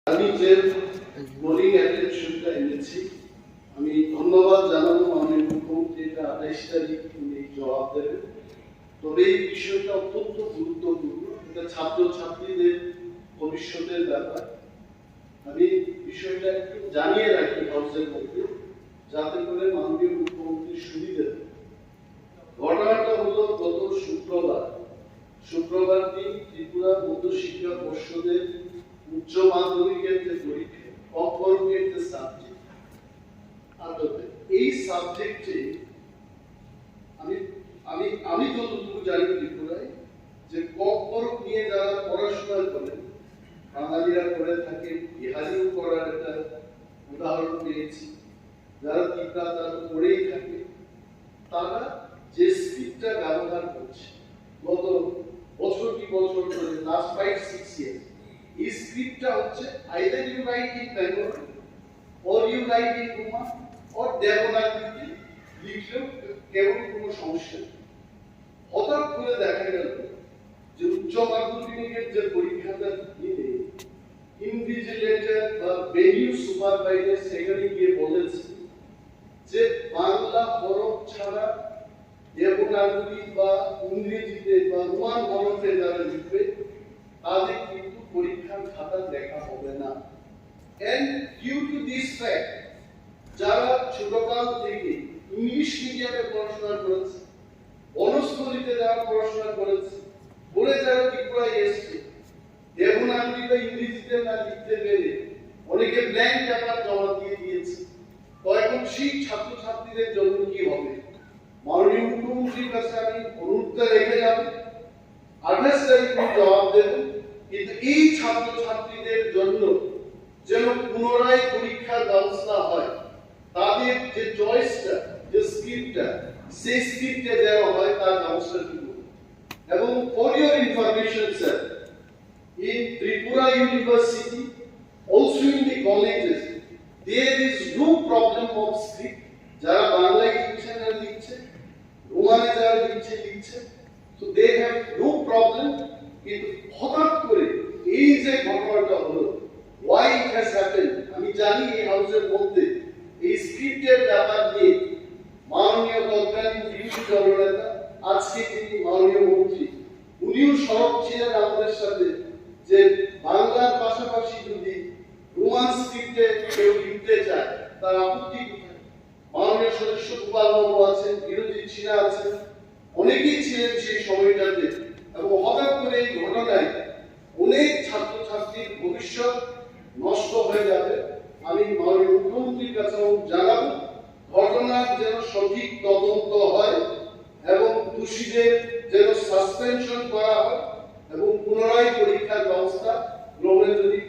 আমি যে বোলিং অ্যাটেনশনটা এনেছি, আমি ধন্যবাদ জানাবো মাননীয় মুখ্যমন্ত্রী, এটা 28 তারিখ উনি জবাব দেবেন। তবে এই বিষয়টা অত্যন্ত গুরুত্বপূর্ণ, এটা ছাত্রছাত্রীদের ভবিষ্যতের ব্যাপার। আমি বিষয়টা একটু জানিয়ে রাখি হাউসের মধ্যে, যাতে করে মাননীয় মুখ্যমন্ত্রীর সুবিধা। ঘটনাটা হলো গত শুক্রবার দিন ত্রিপুরা মধ্যশিক্ষা পর্ষদের উচ্চ মাধ্যমিকের যে পরীক্ষা কম্পরকের যে সাবজেক্ট, এই সাবজেক্টে আমি যতটুকু জানি ত্রিপুরায় যে কম্পরক নিয়ে যারা পড়াশোনা করেন, বাঙালিরা করে থাকে, বিহারিও করার একটা উদাহরণ পেয়েছি, যারা ত্রিপুরা তারা পড়েই থাকে, তারা যে স্ক্রিপ্টটা ব্যবহার করছে গত বছর কি বছর ধরে, লাস্ট 5-6 ইয়ার্স, এই স্ক্রিপ্টটা হচ্ছে either you write in Bengali or you write in Roman or দেবনাগরীতে লিখলেও কেবল কোনো সমস্যা নেই। হঠাৎ করে দেখা গেল যে উচ্চ মাধ্যমিকের যে পরীক্ষাটা দিলে ইনভিজিলেটর বা ভেনিউ সুপারভাইজার সেখানে গিয়ে বলেছে যে বাংলা হরফ ছাড়া দেবনাগরী বা ইংরেজিতে বা রোমান হরফে যারা লিখবে তাদের কিন্তু পরীক্ষার খাতা দেখা হবে না। And due to this fact, যারা ছোটকাল থেকে ইংলিশ মিডিয়ামে পড়াশোনা করেছে, বনস্থলীতে যারা পড়াশোনা করেছে, বলে যারা ত্রিপুরায় এসছে, দেবনাগরী বা ইংরেজিতে না লিখতে পেরে অনেকে ব্ল্যাঙ্ক পেপার জমা দিয়ে দিয়েছে। তো এখন সেই ছাত্রছাত্রীদের জন্য কি হবে? মাননীয় মুখ্যমন্ত্রীর কাছে আমি অনুরোধ রেখে যাব, 28 তারিখ জবাব দেবেন, কিন্তু এই ছাত্রছাত্রীদের জন্য যেন পুনরায় পরীক্ষার ব্যবস্থা হয়, তাদের যে চয়েসটা, যে স্ক্রিপ্টটা, সেই স্ক্রিপ্টে যেন হয় তার ব্যবস্থা করব। এবং for your information sir, in Tripura University, also in the colleges, there is no problem of script. যারা বাংলায় লিখছে না লিখছে, রোমানে যারা লিখছে, so they have no problem. কিন্তু হঠাৎ করে এই যে ঘটনাটা হলো, why it has happened, আমি জানি এই হাউসের মধ্যে এই স্ক্রিপ্টের ব্যাপার নিয়ে মাননীয় তৎকালীন বিরোধী দলনেতা, আজকে তিনি মাননীয় মন্ত্রী, উনিও সরব ছিলেন আমাদের সাথে যে বাংলার পাশাপাশি যদি রোমান স্ক্রিপ্টে কেউ লিখতে চায় তার আপত্তি কোথায়। মাননীয় সদস্য গোপালবাবু আছেন, বিরোধী ছিনা আছেন, অনেকেই ছিলেন সেই সময়টাতে। এবং হঠাৎ করে এই ঘটনায় অনেক ছাত্রছাত্রীর ভবিষ্যৎ নষ্ট হয়ে যাবে। আমি মাননীয় মুখ্যমন্ত্রীর কাছে জানাবো, ঘটনার যেন সঠিক তদন্ত হয় এবং দোষীদের যেন সাসপেনশন করা হয় এবং পুনরায় পরীক্ষার ব্যবস্থা গ্রহণের যদি